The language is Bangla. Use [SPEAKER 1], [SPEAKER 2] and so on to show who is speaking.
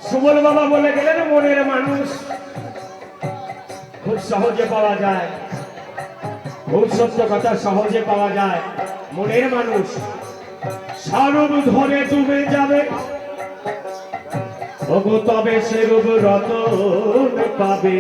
[SPEAKER 1] সুবল বাবা বলে গেলেন মনের মানুষ খুব সহজে পাওয়া যায়, খুব সত্য কথা সহজে পাওয়া যায়। মনের মানুষ স্বরূপ ধরে ডুবে যাবে, ওগো তবে সে রূপ রতন পাবে।